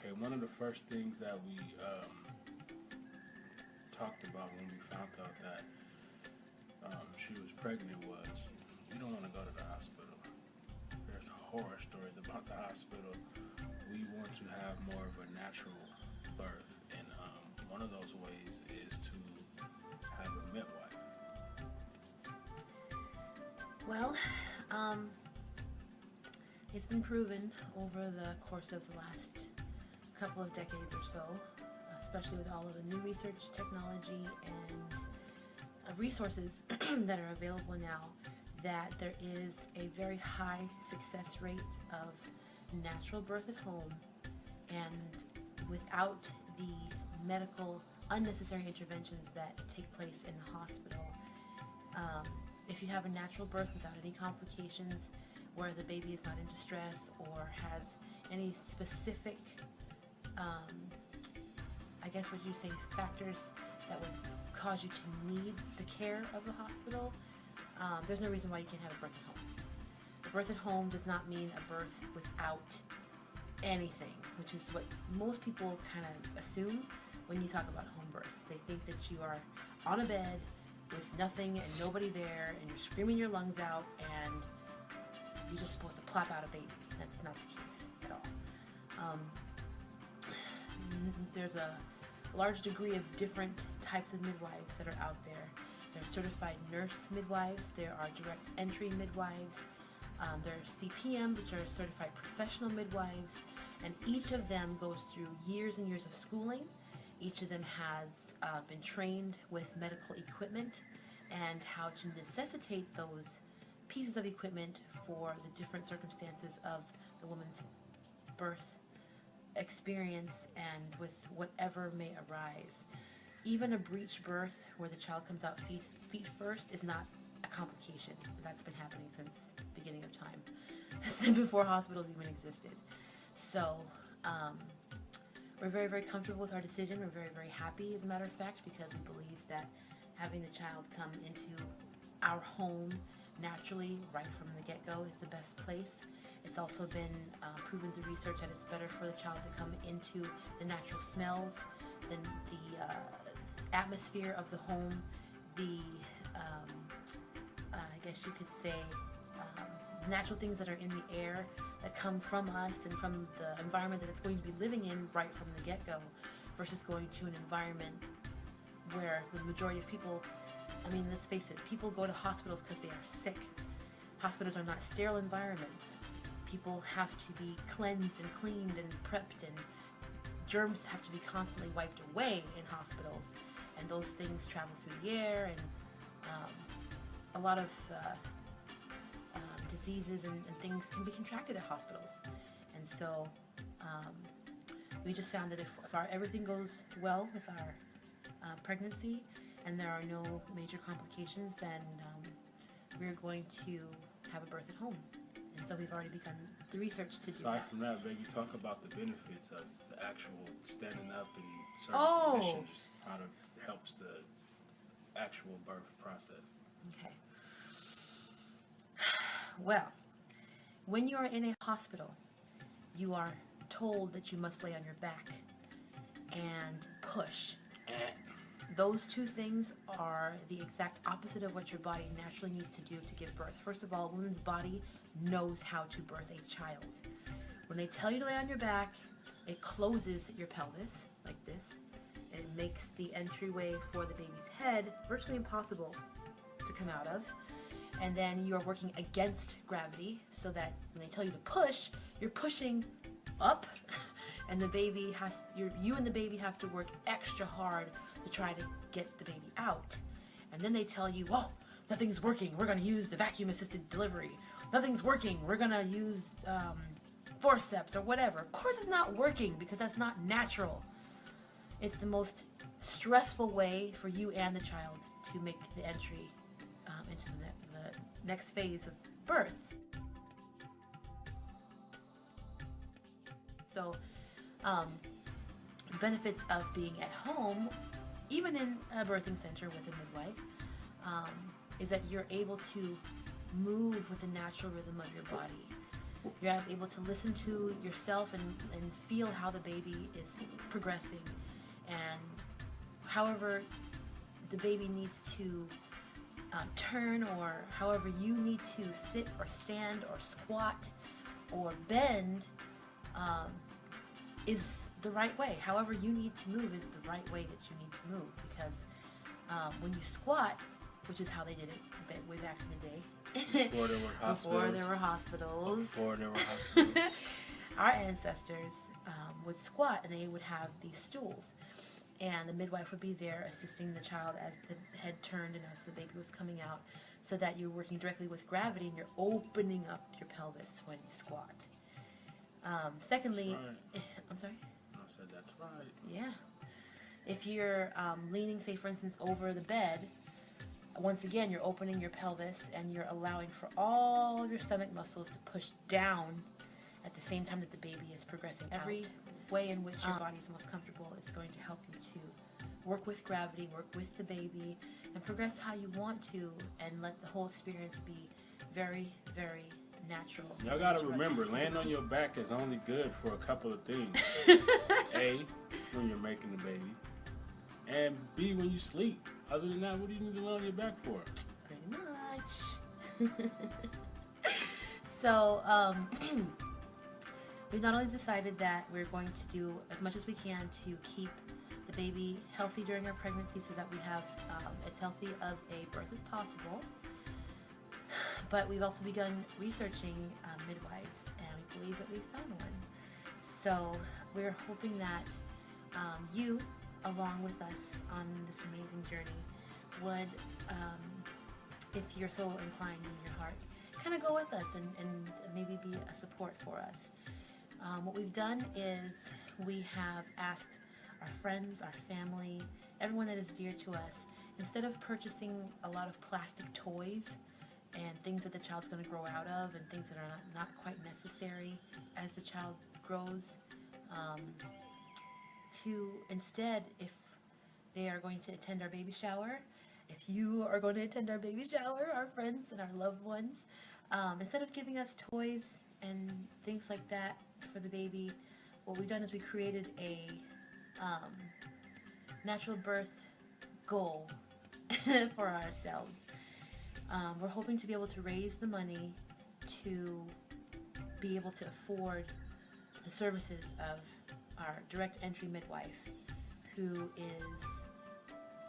Okay, one of the first things that we talked about when we found out that she was pregnant was we don't want to go to the hospital. There's horror stories about the hospital. We want to have more of a natural birth, and one of those ways is to have a midwife. Well, it's been proven over the course of the last couple of decades or so, especially with all of the new research, technology, and resources that are available now, that there is a very high success rate of natural birth at home, and without the medical unnecessary interventions that take place in the hospital. If you have a natural birth without any complications, where the baby is not in distress or has any specific, I guess what you say, factors that would cause you to need the care of the hospital, there's no reason why you can't have a birth at home. A birth at home does not mean a birth without anything, which is what most people kind of assume when you talk about home birth. They think that you are on a bed with nothing and nobody there, and you're screaming your lungs out, and you're just supposed to plop out a baby. That's not the case at all. There's a large degree of different types of midwives that are out there. There are certified nurse midwives, there are direct entry midwives, there are CPMs, which are certified professional midwives, and each of them goes through years and years of schooling. Each of them has been trained with medical equipment and how to necessitate those pieces of equipment for the different circumstances of the woman's birth experience and with whatever may arise. Even a breech birth where the child comes out feet first is not a complication. That's been happening since the beginning of time, since before hospitals even existed. So we're very, very comfortable with our decision. We're very, very happy, as a matter of fact, because we believe that having the child come into our home naturally, right from the get-go, is the best place. It's also been proven through research that it's better for the child to come into the natural smells, than the atmosphere of the home, the, I guess you could say, natural things that are in the air that come from us and from the environment that it's going to be living in right from the get-go, versus going to an environment where the majority of people, I mean, let's face it, people go to hospitals because they are sick. Hospitals are not sterile environments. People have to be cleansed and cleaned and prepped, and germs have to be constantly wiped away in hospitals, and those things travel through the air, and a lot of diseases and things can be contracted at hospitals. And so we just found that if everything goes well with our pregnancy and there are no major complications, then we're going to have a birth at home. And so we've already begun the research to do Aside that. from that, Becky, talk about the benefits of the actual standing up in certain positions, how it helps the actual birth process. Okay. Well, when you are in a hospital, you are told that you must lay on your back and push. Those two things are the exact opposite of what your body naturally needs to do to give birth. First of all, a woman's body knows how to birth a child. When they tell you to lay on your back, it closes your pelvis like this, and it makes the entryway for the baby's head virtually impossible to come out of. And then you are working against gravity, so that when they tell you to push, you're pushing up, and the baby you and the baby have to work extra hard to try to get the baby out. And then they tell you, oh, nothing's working, we're going to use the vacuum assisted delivery. Nothing's working, we're going to use forceps or whatever. Of course it's not working, because that's not natural. It's the most stressful way for you and the child to make the entry into the next phase of birth. So the benefits of being at home, even in a birthing center with a midwife, is that you're able to move with the natural rhythm of your body. You're able to listen to yourself and feel how the baby is progressing, and however the baby needs to turn, or however you need to sit or stand or squat or bend is the right way. However you need to move is the right way that you need to move, because when you squat, which is how they did it way back in the day, Before there were hospitals. Before there were hospitals. Our ancestors would squat, and they would have these stools, and the midwife would be there assisting the child as the head turned and as the baby was coming out, so that you're working directly with gravity and you're opening up your pelvis when you squat. Secondly, Right. I'm sorry? I said that's right. Yeah. If you're leaning, say for instance, over the bed, once again, you're opening your pelvis and you're allowing for all of your stomach muscles to push down at the same time that the baby is progressing. Every way in which your body is most comfortable is going to help you to work with gravity, work with the baby, and progress how you want to, and let the whole experience be very, very natural. Y'all gotta remember, laying on your back is only good for a couple of things. A, when you're making the baby, and B, when you sleep. Other than that, what do you need to lay on your back for? Pretty much. So, we've not only decided that we're going to do as much as we can to keep the baby healthy during our pregnancy, so that we have as healthy of a birth as possible, but we've also begun researching midwives, and we believe that we've found one. So we're hoping that you, along with us on this amazing journey, would, if you're so inclined in your heart, kind of go with us and maybe be a support for us. What we've done is we have asked our friends, our family, everyone that is dear to us, instead of purchasing a lot of plastic toys and things that the child's going to grow out of and things that are not quite necessary as the child grows, to instead, if they are going to attend our baby shower, if you are going to attend our baby shower, our friends and our loved ones, instead of giving us toys and things like that for the baby, what we've done is we created a natural birth goal for ourselves. We're hoping to be able to raise the money to be able to afford the services of our direct entry midwife, who is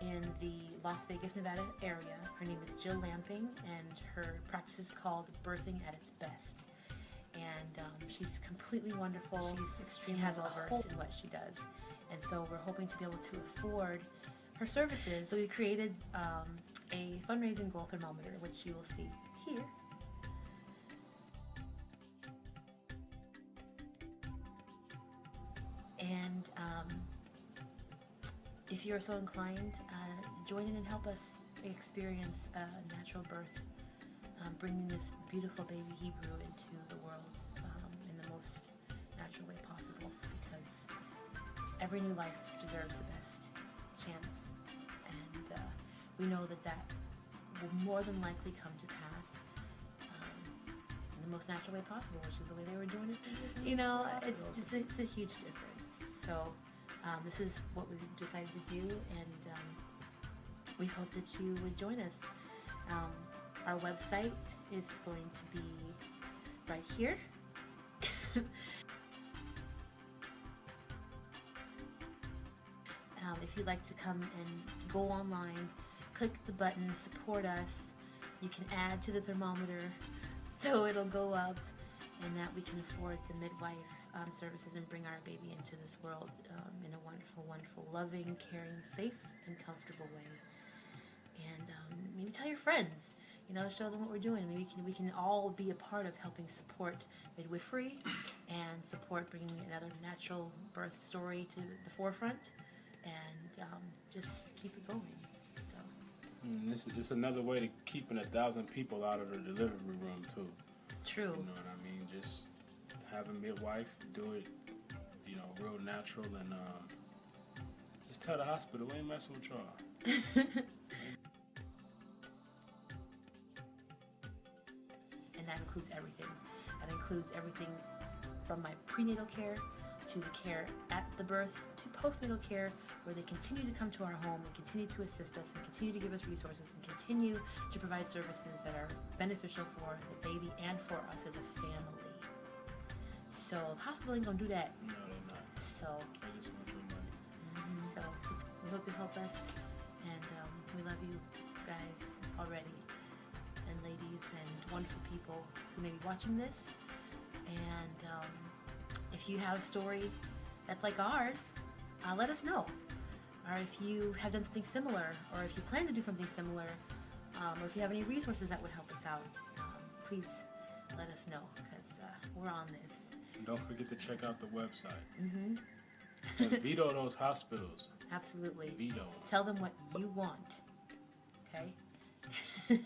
in the Las Vegas, Nevada area. Her name is Jill Lamping, and her practice is called Birthing at Its Best. And she's completely wonderful. She's extremely well-versed in what she does. And so we're hoping to be able to afford her services. So we created a fundraising goal thermometer, which you will see here. And if you're so inclined, join in and help us experience a natural birth, bringing this beautiful baby Hebrew into the world in the most natural way possible, because every new life deserves the best chance, and we know that that will more than likely come to pass in the most natural way possible, which is the way they were doing it. You know, it's a huge difference. So this is what we've decided to do, and we hope that you would join us. Our website is going to be right here. If you'd like to come and go online, click the button, support us. You can add to the thermometer so it'll go up, and that we can afford the midwife services and bring our baby into this world in a wonderful, wonderful, loving, caring, safe, and comfortable way. And maybe tell your friends, you know, show them what we're doing. Maybe we can all be a part of helping support midwifery and support bringing another natural birth story to the forefront, and just keep it going. So This is another way to keeping 1,000 people out of the delivery room too. True. You know what I mean? Just have a midwife do it, you know, real natural, and just tell the hospital we ain't messing with y'all. And that includes everything. That includes everything from my prenatal care to the care at the birth to postnatal care, where they continue to come to our home and continue to assist us and continue to give us resources and continue to provide services that are beneficial for the baby and for us as a family. So the hospital ain't gonna do that. No, they're not. So, They just want your money. so we hope you help us, and we love you guys already, and ladies, and wonderful people who may be watching this. And if you have a story that's like ours, let us know. Or if you have done something similar, or if you plan to do something similar, or if you have any resources that would help us out, please let us know, because we're on this. And don't forget to check out the website. Mm-hmm. And veto those hospitals. Absolutely. Veto. Tell them what you want. Okay?